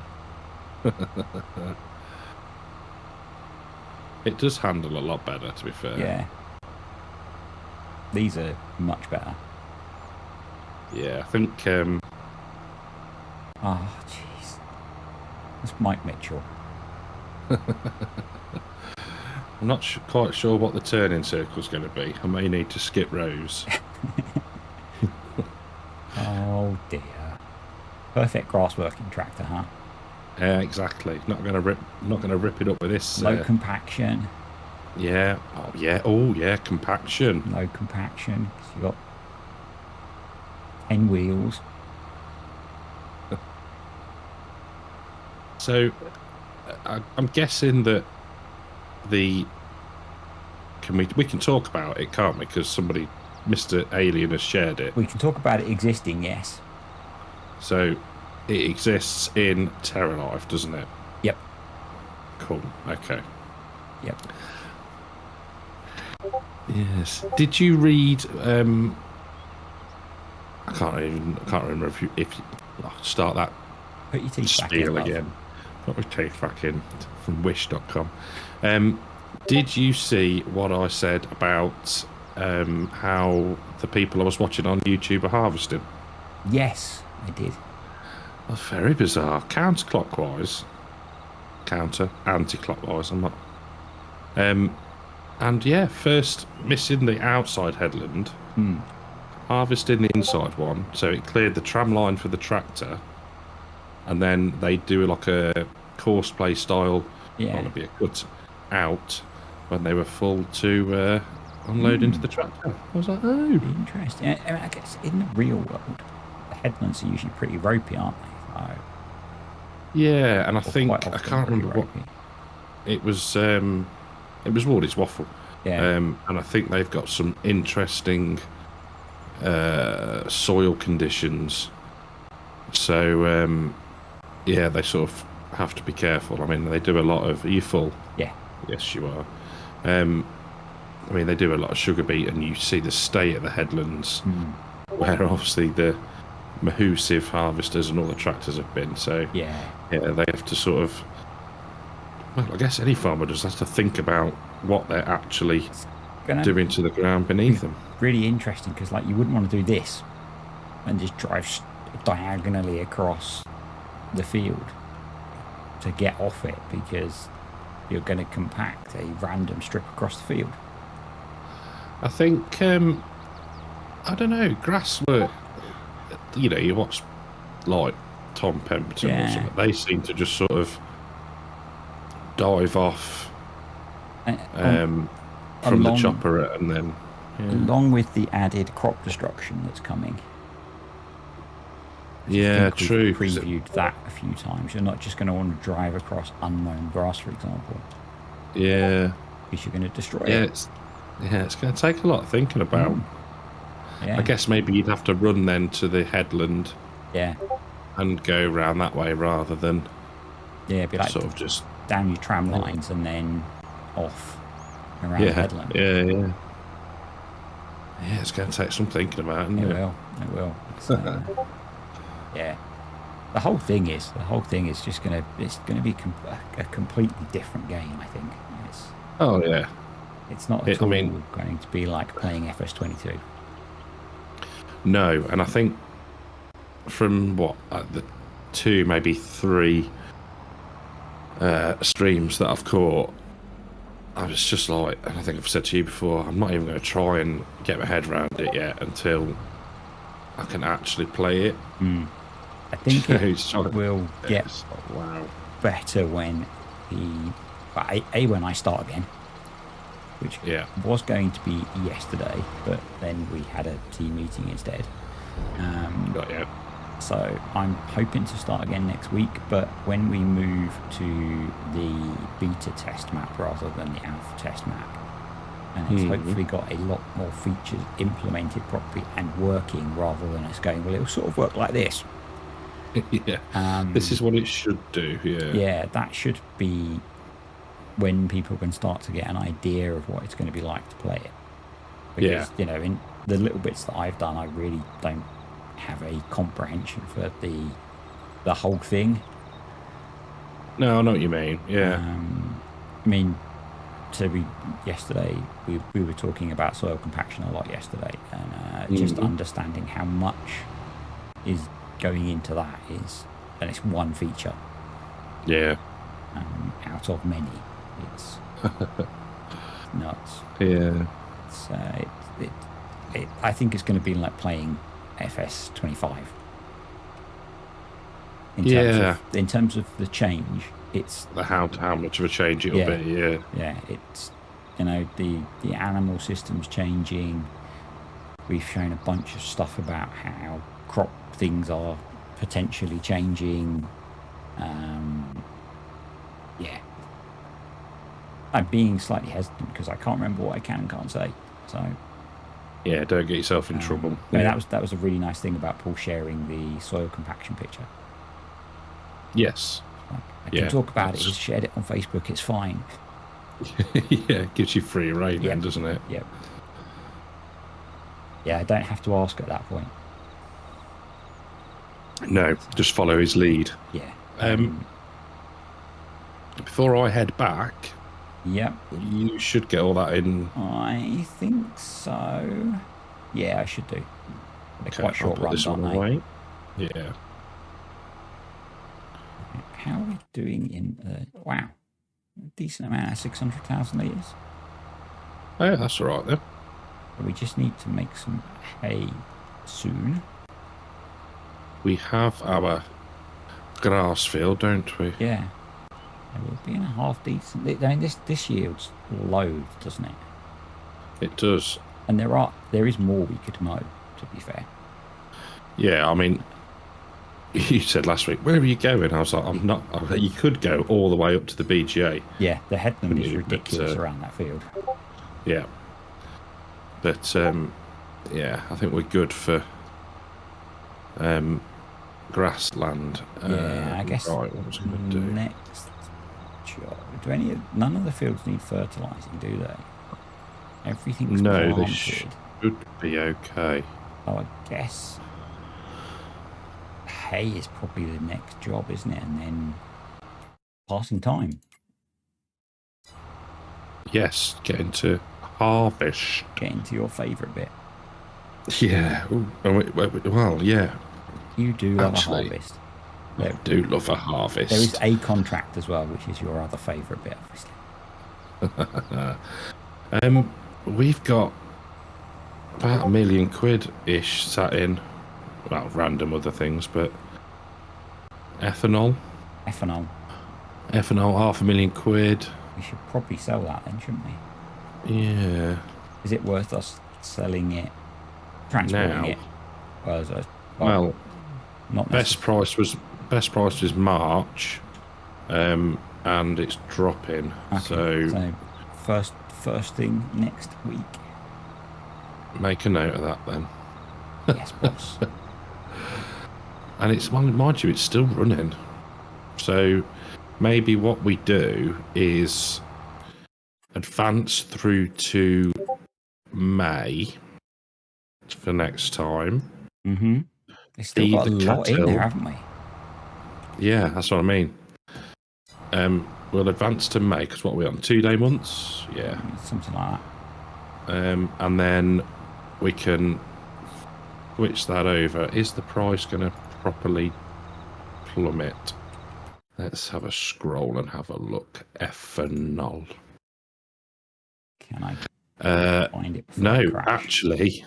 It does handle a lot better, to be fair. Yeah. These are much better. Yeah, I think... Oh, jeez. It's Mike Mitchell. I'm not quite sure what the turning circle's going to be. I may need to skip rows. Oh, dear. Perfect grass working tractor, huh? Yeah, exactly. Not going to rip it up with this. Low compaction. Yeah. Oh, yeah. Oh, yeah. Compaction. Low compaction. So you got 10 wheels. So, I'm guessing that we can talk about it, can't we? Because somebody, Mr. Alien, has shared it. We can talk about it existing, yes. So, it exists in Terra Life, doesn't it? Yep. Cool. Okay. Yep. Yes. Did you read? I can't remember if you start that. Put your teeth back spiel in, again. Put my teeth back in from wish.com. Did you see what I said about how the people I was watching on YouTube are harvesting? Yes, I did. That's very bizarre. Anti-clockwise. I'm not. And yeah, first missing the outside headland, harvesting the inside one, so it cleared the tram line for the tractor, and then they do like a course play style, to be a cut out when they were full to unload into the tractor. I was like, oh, interesting. I guess in the real world, the headlands are usually pretty ropey, aren't they? Yeah, and I think I can't remember what it was. It was Wardy's Waffle. Yeah. And I think they've got some interesting soil conditions. So, yeah, they sort of have to be careful. I mean, they do a lot of... Are you full? Yeah. Yes, you are. I mean, they do a lot of sugar beet, and you see the state of the headlands, where obviously the Mahusive harvesters and all the tractors have been. So, yeah, they have to sort of... Well, I guess any farmer just has to think about what they're actually doing to the ground beneath them. Really interesting, because like you wouldn't want to do this and just drive diagonally across the field to get off it, because you're going to compact a random strip across the field. I think, I don't know, grass work, you know, you watch like Tom Pemberton or something, they seem to just sort of dive off from the chopper and then along with the added crop destruction that's coming. Yeah, true. We've previewed that a few times. You're not just going to want to drive across unmown grass, for example. Yeah, because you're going to destroy it. It's going to take a lot of thinking about. I guess maybe you'd have to run then to the headland and go around that way rather than be like sort of just down your tram lines and then off around the headland. Yeah, it's going to take some thinking about, isn't it? It will. The whole thing is just going to be a completely different game, I think. It's not at all going to be like playing FS22. No, and I think from the 2, maybe 3 streams that I've caught, I was just like, and I think I've said to you before, I'm not even going to try and get my head around it yet until I can actually play it. I think it will get better when when I start again, which was going to be yesterday, but then we had a team meeting instead. So I'm hoping to start again next week, but when we move to the beta test map rather than the alpha test map, and it's hopefully got a lot more features implemented properly and working, rather than us going, well, it'll sort of work like this. This is what it should do. That should be when people can start to get an idea of what it's going to be like to play it. Because, you know, in the little bits that I've done, I really don't have a comprehension for the whole thing. No, I know what you mean. I mean, yesterday we were talking about soil compaction a lot yesterday, and just understanding how much is going into that and it's one feature. Yeah. Out of many, it's nuts. Yeah. I think it's going to be like playing FS25. In terms of the change, it's how much of a change it'll be. Yeah. Yeah, it's the animal system's changing. We've shown a bunch of stuff about how crop things are potentially changing. I'm being slightly hesitant because I can't remember what I can and can't say. So yeah, don't get yourself in trouble. I mean, that was a really nice thing about Paul sharing the soil compaction picture. Yes. I can talk about it. He's shared it on Facebook. It's fine. Yeah, it gives you free rein then, doesn't it? Yep. Yeah, I don't have to ask at that point. No, just follow his lead. Yeah. Before I head back, yep, you should get all that in. I think so. Yeah, I should do. They're quite short runs, aren't they? Yeah. How are we doing in wow, a decent amount of 600,000 litres. Oh, yeah, that's all right then. We just need to make some hay soon. We have our grass field, don't we? Yeah. We'll be in a half decent. I mean, this yields loads, doesn't it? It does. And there is more we could mow, to be fair. Yeah, I mean, you said last week, where are you going? I was like, I'm not. You could go all the way up to the BGA. Yeah, the headland is ridiculous around that field. Yeah. But, yeah, I think we're good for grassland. Yeah, I guess right, what was I going to do? Next job. None of the fields need fertilising, do they? Everything's planted. They should be okay. Oh, I guess hay is probably the next job, isn't it? And then passing time. Yes, get into harvest. Get into your favourite bit. Yeah. Ooh, well, yeah. You do love a harvest. I do love a harvest. There is a contract as well, which is your other favourite bit, obviously. We've got about £1 million-ish sat in, well, random other things, but ethanol, £500,000. We should probably sell that then, shouldn't we? Yeah. Is it worth us selling it, transporting it? Well, not best price was March, and it's dropping. Okay, so first thing next week. Make a note of that then. Yes, boss. And it's, mind you, it's still running. So maybe what we do is advance through to May for next time. Mm-hmm. They've still got a lot in there, haven't we? Yeah, that's what I mean. We'll advance to May, because what are we on? 2-day months? Yeah. Something like that. And then we can switch that over. Is the price going to properly plummet? Let's have a scroll and have a look. Ethanol. Can I find it? No, actually,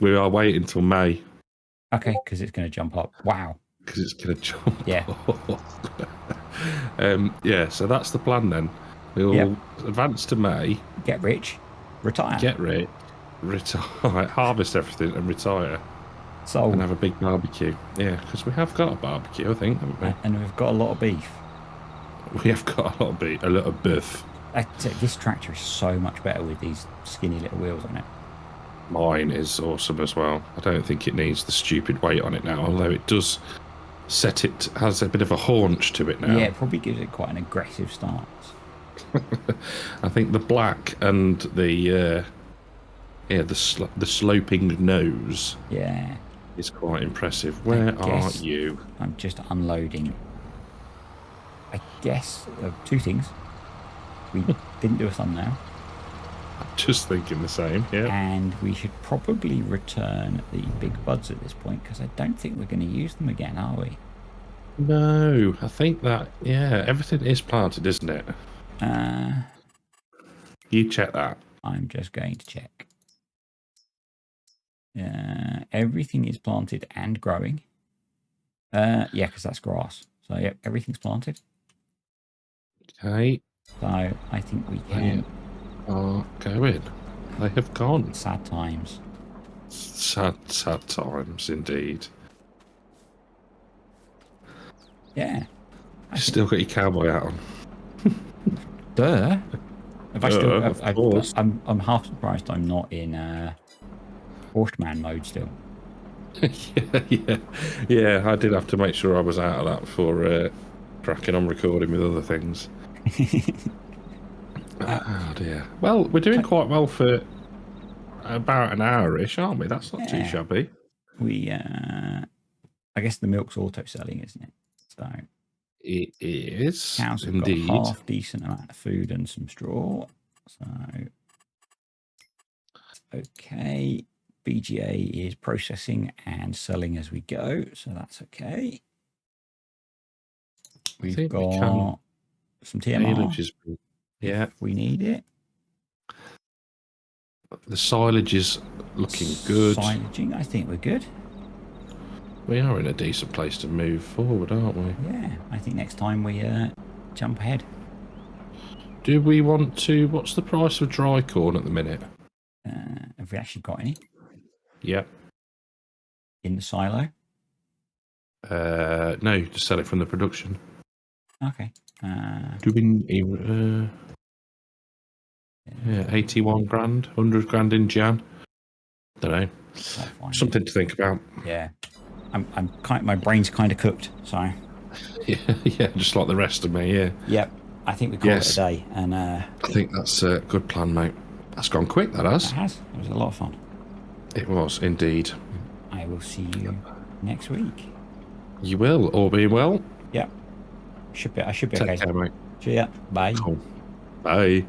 we are waiting till May. Okay, because it's going to jump up. Wow. Because it's going to jump up. Yeah, so that's the plan then. We'll advance to May. Get rich. Retire. Get rich. Retire. Harvest everything and retire. So and have a big barbecue. Yeah, because we have got a barbecue, I think, haven't we? And we've got a lot of beef. We have got a lot of beef. A lot of beef. This tractor is so much better with these skinny little wheels on it. Mine is awesome as well. I don't think it needs the stupid weight on it now, although it does has a bit of a haunch to it now. Yeah, it probably gives it quite an aggressive stance. I think the black and the sloping nose is quite impressive. Where are you? I'm just unloading. I guess two things. we didn't do a thumbnail. Just thinking the same, yeah. And we should probably return the big buds at this point, because I don't think we're going to use them again, are we? No, I think that, yeah, everything is planted, isn't it? You check that. I'm just going to check. Everything is planted and growing. Yeah, because that's grass. So, yeah, everything's planted. Okay. So, I think we can... are going. They have gone. Sad times. Sad times, indeed. Yeah. Still got your cowboy hat on. Duh. If I still, of course. I'm half surprised I'm not in Horseman mode still. yeah. I did have to make sure I was out of that before cracking on recording with other things. Oh dear. Well, we're doing quite well for about an hour-ish, aren't we? That's not too shabby. We, I guess the milk's auto-selling, isn't it? So it is. Cows have got a half decent amount of food and some straw. So okay. BGA is processing and selling as we go, so that's okay. We've got some TMR. Yeah, if we need it. The silage is looking good. Silaging, I think we're good. We are in a decent place to move forward, aren't we? Yeah, I think next time we jump ahead. Do we want to... What's the price of dry corn at the minute? Have we actually got any? Yeah. In the silo? No, to sell it from the production. Okay. Do we... yeah, 81 grand, 100 grand in Jan. Don't know. Something to think about. Yeah. My brain's kind of cooked, so... yeah, just like the rest of me, yeah. Yep. I think we call it a day. And I think that's a good plan, mate. That's gone quick, that has. It has. It was a lot of fun. It was, indeed. I will see you next week. You will, all being well. Yep. I should be Take okay. care, mate. See ya. Bye. Cool. Bye.